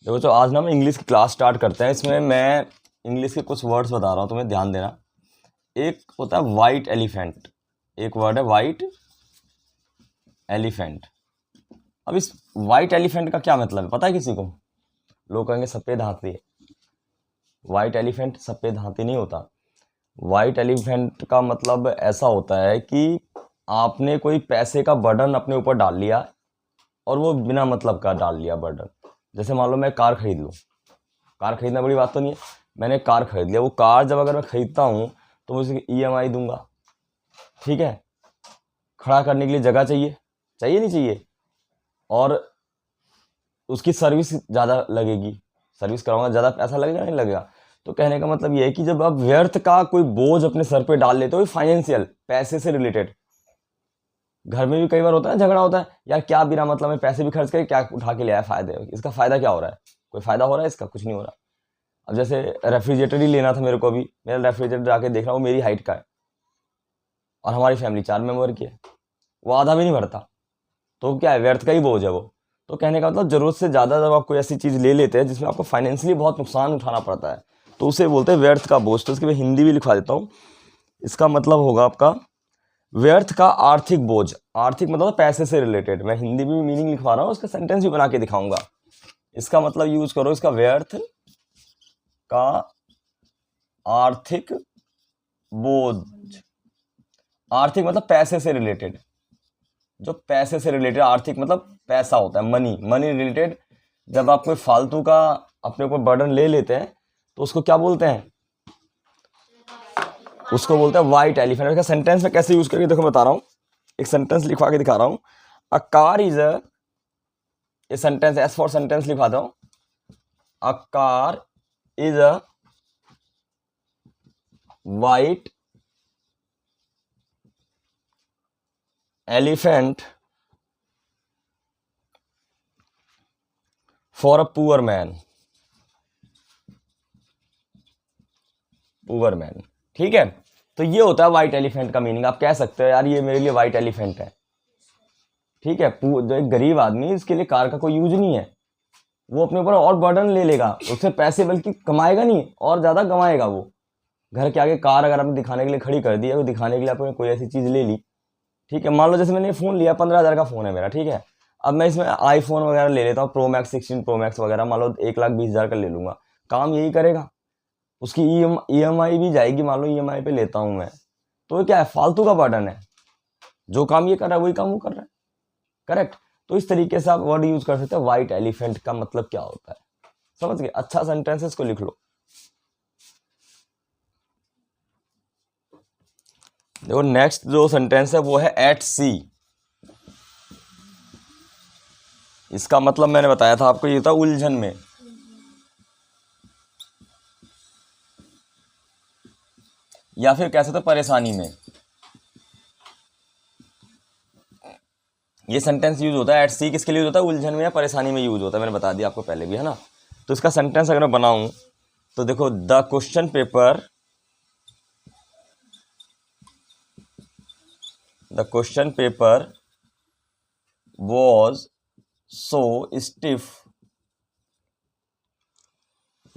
देखो तो आज ना मैं इंग्लिश की क्लास स्टार्ट करते हैं। इसमें मैं इंग्लिश के कुछ वर्ड्स बता रहा हूँ, तुम्हें ध्यान देना। एक होता है वाइट एलिफेंट, एक वर्ड है वाइट एलिफेंट। अब इस वाइट एलिफेंट का क्या मतलब है पता है किसी को? लोग कहेंगे सफ़ेद हाथी है। वाइट एलिफेंट सफ़ेद हाथी नहीं होता। वाइट एलिफेंट का मतलब ऐसा होता है कि आपने कोई पैसे का बर्डन अपने ऊपर डाल लिया और वो बिना मतलब का डाल लिया बर्डन। जैसे मान लो मैं कार खरीद लूँ, कार खरीदना बड़ी बात तो नहीं है। मैंने कार खरीद लिया, वो कार जब अगर मैं खरीदता हूँ तो मुझे EMI दूंगा, ठीक है। खड़ा करने के लिए जगह चाहिए, चाहिए नहीं चाहिए, और उसकी सर्विस ज़्यादा लगेगी, सर्विस कराऊंगा ज़्यादा पैसा लगेगा नहीं लगेगा। तो कहने का मतलब ये है कि जब आप व्यर्थ का कोई बोझ अपने सर पे डाल लेते हो, फाइनेंशियल पैसे से रिलेटेड, घर में भी कई बार होता है झगड़ा होता है, यार क्या बिना मतलब में पैसे भी खर्च करे, क्या उठा के ले आया, फायदे इसका फायदा क्या हो रहा है? कोई फायदा हो रहा है इसका? कुछ नहीं हो रहा। अब जैसे रेफ्रिजरेटर ही लेना था मेरे को, अभी मेरा रेफ्रिजरेटर जाके देख रहा हूँ मेरी हाइट का है और हमारी फैमिली 4 मेंबर की है, वो आधा भी नहीं भरता। तो क्या है, व्यर्थ का ही बोझ है वो। तो कहने का मतलब जरूरत से ज़्यादा जब आप कोई ऐसी चीज़ ले लेते हैं जिसमें आपको फाइनेंशियली बहुत नुकसान उठाना पड़ता है, तो उसे बोलते हैं व्यर्थ का बोझ। तो इसकी मैं हिंदी भी लिखवा देता हूँ। इसका मतलब होगा आपका व्यर्थ का आर्थिक बोझ। आर्थिक मतलब पैसे से रिलेटेड। मैं हिंदी में भी मीनिंग लिखवा रहा हूँ, उसका सेंटेंस भी बना के दिखाऊंगा। इसका मतलब यूज करो इसका, व्यर्थ का आर्थिक बोझ। आर्थिक मतलब पैसे से रिलेटेड, जो पैसे से रिलेटेड, आर्थिक मतलब पैसा होता है, मनी, मनी रिलेटेड। जब आप कोई फालतू का अपने ऊपर बर्डन ले लेते हैं तो उसको क्या बोलते हैं? उसको बोलते हैं वाइट एलिफेंट। इसका सेंटेंस में कैसे यूज करके देखो बता रहा हूँ, एक सेंटेंस लिखवा के दिखा रहा हूँ। अ कार इज अ, ये सेंटेंस एस फॉर सेंटेंस लिखवा दो। A car is a white elephant for a poor man. Poor man, ठीक है। तो ये होता है वाइट एलिफेंट का मीनिंग। आप कह सकते हो यार ये मेरे लिए वाइट एलिफेंट है, ठीक है। जो एक गरीब आदमी, इसके लिए कार का कोई यूज नहीं है, वो अपने ऊपर और बर्डन ले लेगा, उससे पैसे बल्कि कमाएगा नहीं और ज्यादा कमाएगा वो। घर के आगे कार अगर आपने दिखाने के लिए खड़ी कर दी है, तो दिखाने के लिए आपने कोई ऐसी चीज ले ली, ठीक है। मान लो जैसे मैंने फ़ोन लिया, 15,000 का फ़ोन है मेरा, ठीक है। अब मैं इसमें आईफोन वगैरह ले लेता हूँ, प्रो मैक्स, 16 प्रो मैक्स वगैरह, मान लो 1,20,000 का ले लूंगा, काम यही करेगा। उसकी EMI भी जाएगी, मान लो EMI पे लेता हूँ मैं, तो ये क्या है, फालतू का बर्डन है। जो काम ये कर रहा है वही काम वो कर रहा है, करेक्ट। तो इस तरीके से आप वर्ड यूज कर सकते हैं। वाइट एलिफेंट का मतलब क्या होता है, समझ गए? अच्छा सेंटेंस इसको लिख लो। देखो नेक्स्ट जो सेंटेंस है वो है एट सी। इसका मतलब मैंने बताया था आपको, ये था उलझन में, या फिर कह सकते परेशानी में। ये सेंटेंस यूज होता है एट सी, किसके लिए यूज होता है? उलझन में या परेशानी में यूज होता है। मैंने बता दिया आपको पहले भी, है ना। तो इसका सेंटेंस अगर मैं बनाऊं तो देखो, the question paper was so stiff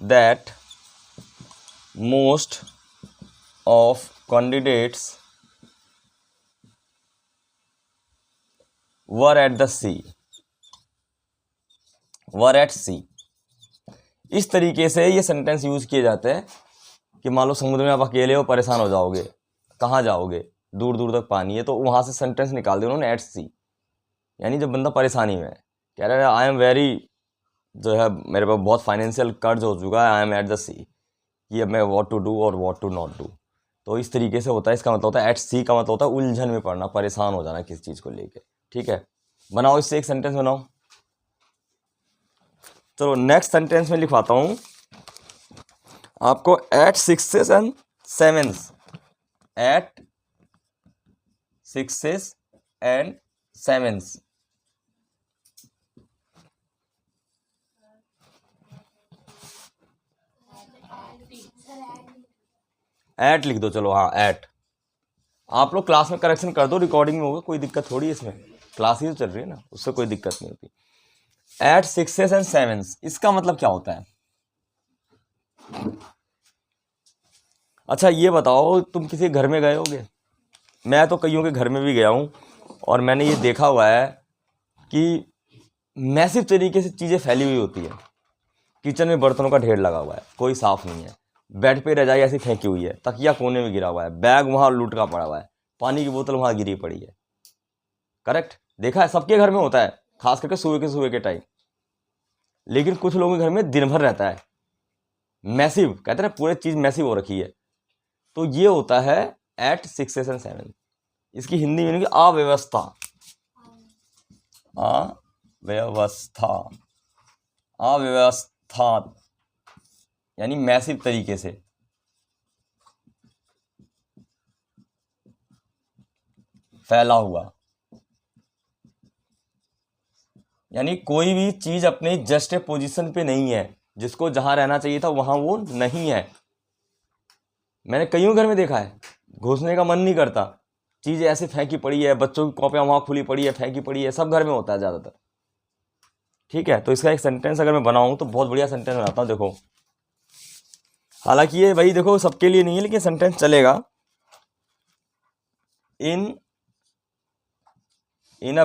that most of candidates were at the sea. were at sea। इस तरीके से ये सेंटेंस यूज किए जाते हैं कि मान लो समुद्र में आप अकेले हो, परेशान हो जाओगे, कहाँ जाओगे, दूर दूर तक पानी है, तो वहां से सेंटेंस निकाल दिया उन्होंने, एट सी। यानी जब बंदा परेशानी में है, कह रहा है आई एम वेरी, जो है मेरे पास बहुत फाइनेंशियल कर्ज हो चुका है, आई एम एट द सी, कि अब मैं व्हाट टू डू और व्हाट टू नॉट डू। तो इस तरीके से होता है। इसका मतलब होता है एट सी का मतलब होता है उलझन में पड़ना, परेशान हो जाना किसी चीज़ को लेके, ठीक है। बनाओ इससे एक सेंटेंस बनाओ। चलो नेक्स्ट सेंटेंस में लिखवाता हूँ आपको, at sixes and sevens. At sixes and sevens. At लिख दो, चलो हाँ एट। आप लोग क्लास में करेक्शन कर दो, रिकॉर्डिंग में होगा, कोई दिक्कत थोड़ी है इसमें, क्लास ही तो चल रही है ना, उससे कोई दिक्कत नहीं होती। एट सिक्सेस एंड सेवेंस, इसका मतलब क्या होता है? अच्छा ये बताओ, तुम किसी घर में गए होगे, मैं तो कईयों के घर में भी गया हूँ, और मैंने ये देखा हुआ है कि मैसिव तरीके से चीज़ें फैली हुई होती है। किचन में बर्तनों का ढेर लगा हुआ है, कोई साफ नहीं है, बेड पे रजाई ऐसी फेंकी हुई है, तकिया कोने में गिरा हुआ है, बैग वहाँ लुटका पड़ा हुआ है, पानी की बोतल वहाँ गिरी पड़ी है। करेक्ट, देखा है, सबके घर में होता है, खास करके सुबह के टाइम। लेकिन कुछ लोगों के घर में दिन भर रहता है, मैसिव, कहते हैं ना पूरी चीज़ मैसिव हो रखी है। तो ये होता है एट सिक्सेस एंड सेवन। इसकी हिंदी मीनिंग अव्यवस्था, अव्यवस्था, अव्यवस्था यानी मैसिव तरीके से। फैला हुआ, यानी कोई भी चीज अपने जस्ट पोजीशन पे नहीं है, जिसको जहां रहना चाहिए था वहां वो नहीं है। मैंने कईयों घर में देखा है, घुसने का मन नहीं करता, चीज ऐसे फेंकी पड़ी है, बच्चों की कॉपियां वहां खुली पड़ी है, फेंकी पड़ी है, सब घर में होता है ज्यादातर। ठीक है, तो इसका एक सेंटेंस अगर मैं बनाऊं तो बहुत बढ़िया सेंटेंस बनाता हूं। देखो, हालांकि ये भाई देखो सबके लिए नहीं है, लेकिन सेंटेंस चलेगा। इन इन अ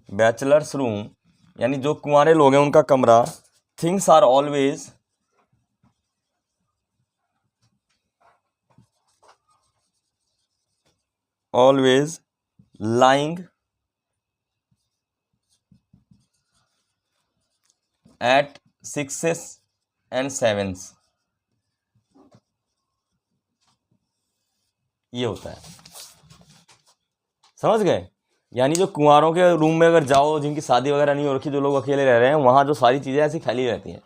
बैचलर्स रूम, यानी जो कुंवारे लोग हैं उनका कमरा, things are always lying at sixes and sevens. ये होता है, समझ गए? यानी जो कुंवारों के रूम में अगर जाओ, जिनकी शादी वगैरह नहीं हो रखी, जो लोग अकेले रह रहे हैं, वहाँ जो सारी चीज़ें ऐसी फैली रहती हैं।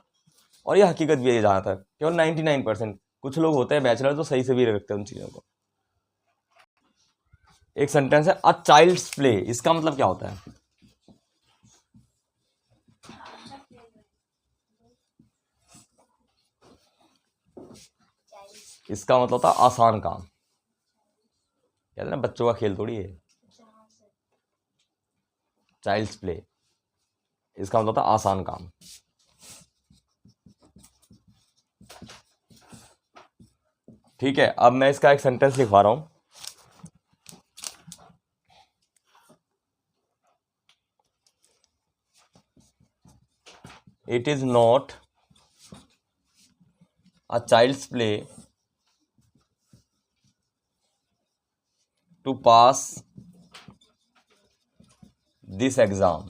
और ये हकीकत भी है, जहाँ तक केवल 99%, कुछ लोग होते हैं बैचलर तो सही से भी रखते हैं उन चीज़ों को। एक सेंटेंस है अ चाइल्ड्स प्ले, इसका मतलब क्या होता है? इसका मतलब होता है आसान काम। कहते हैं ना बच्चों का खेल थोड़ी है चाइल्ड्स प्ले, इसका मतलब होता है आसान काम। ठीक है, अब मैं इसका एक सेंटेंस लिखवा रहा हूं। It is not a child's play to pass this exam,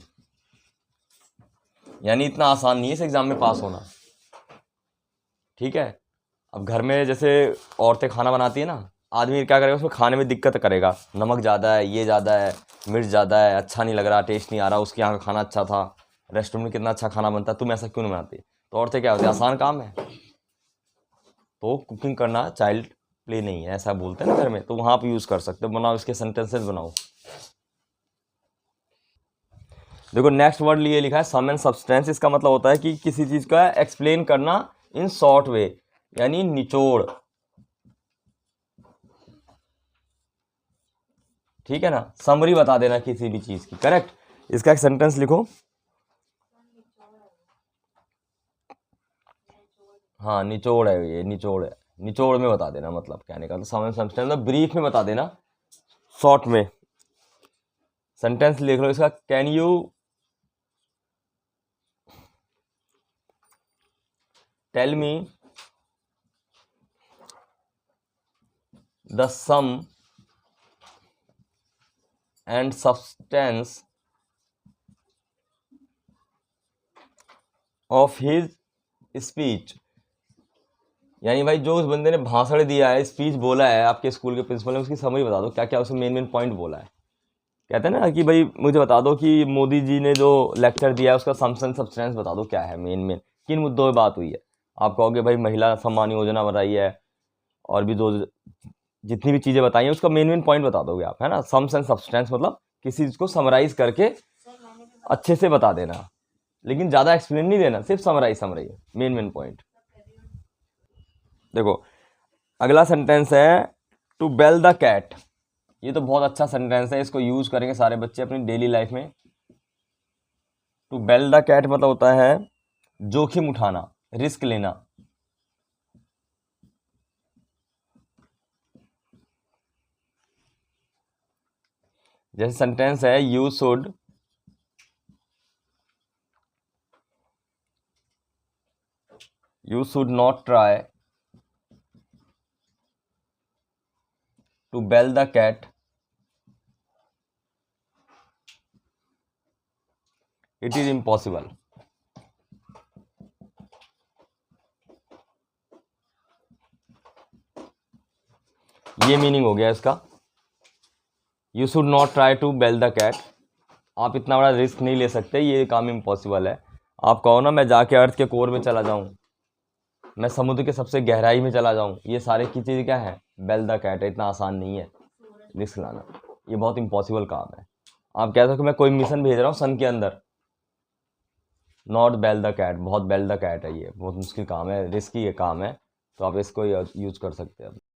यानी इतना आसान नहीं है इस एग्जाम में पास होना। ठीक है, अब घर में जैसे औरतें खाना बनाती है ना, आदमी क्या करेगा, उसमें खाने में दिक्कत करेगा, नमक ज़्यादा है, ये ज़्यादा है, मिर्च ज़्यादा है, अच्छा नहीं लग रहा, टेस्ट नहीं आ रहा, उसके यहाँ का खाना अच्छा था, रेस्टोरेंट में कितना अच्छा खाना बनता है, तुम ऐसा क्यों नहीं बनाती? तो औरतें क्या होती है, आसान काम है। तो कुकिंग करना चाइल्ड प्ले नहीं है, ऐसा बोलते हैं ना घर में, तो वहाँ पर यूज़ कर सकते हो, बनाओ इसके सेंटेंसेस बनाओ। देखो नेक्स्ट वर्ड लिए लिखा है सम एंड सब्सटेंस, इसका मतलब होता है कि किसी चीज़ का एक्सप्लेन करना इन शॉर्ट वे, यानी निचोड़। ठीक है ना, समरी बता देना किसी भी चीज़ की। करेक्ट, इसका एक सेंटेंस लिखो। हाँ निचोड़ है, ये निचोड़ है, निचोड़ में बता देना, मतलब कहने का तो सम एंड सब्सटेंस मतलब ब्रीफ में बता देना, शॉर्ट में। सेंटेंस लिख लो इसका, can you tell me the sum and substance of his speech, यानी भाई जो उस बंदे ने भाषण दिया है, स्पीच बोला है आपके स्कूल के प्रिंसिपल ने, उसकी समरी बता दो, क्या क्या उसमें मेन मेन पॉइंट बोला है। कहते हैं ना कि भाई मुझे बता दो कि मोदी जी ने जो लेक्चर दिया है उसका सम एंड सब्सटेंस बता दो, क्या है मेन मेन, किन मुद्दों पे बात हुई है। आप कहोगे भाई महिला सम्मान योजना बनाई है, और भी जो जितनी भी चीज़ें बताई हैं उसका मेन मेन पॉइंट बता दोगे आप, है ना। सम एंड सब्सटेंस मतलब किसी चीज़ को समराइज करके अच्छे से बता देना, लेकिन ज़्यादा एक्सप्लेन नहीं देना, सिर्फ समराइज मेन मेन पॉइंट। देखो अगला सेंटेंस है टू बेल द कैट, ये तो बहुत अच्छा सेंटेंस है, इसको यूज करेंगे सारे बच्चे अपनी डेली लाइफ में। टू बेल द कैट मतलब होता है जोखिम उठाना, रिस्क लेना। जैसे सेंटेंस है you should not try to bell the cat, it is impossible. ये मीनिंग हो गया इसका। You should not try to bell the cat, आप इतना बड़ा रिस्क नहीं ले सकते, ये काम इम्पॉसिबल है। आप कहो ना मैं जाके अर्थ के कोर में चला जाऊं, मैं समुद्र के सबसे गहराई में चला जाऊं, ये सारे की चीज़ क्या है, बेल द कैट है। इतना आसान नहीं है रिस्क लाना, ये बहुत इम्पॉसिबल काम है। आप कह सको मैं कोई मिशन भेज रहा हूँ सन के अंदर, नॉट बेल द कैट, बहुत बेल द कैट है, ये बहुत मुश्किल काम है, रिस्की ये काम है, तो आप इसको यूज कर सकते हैं।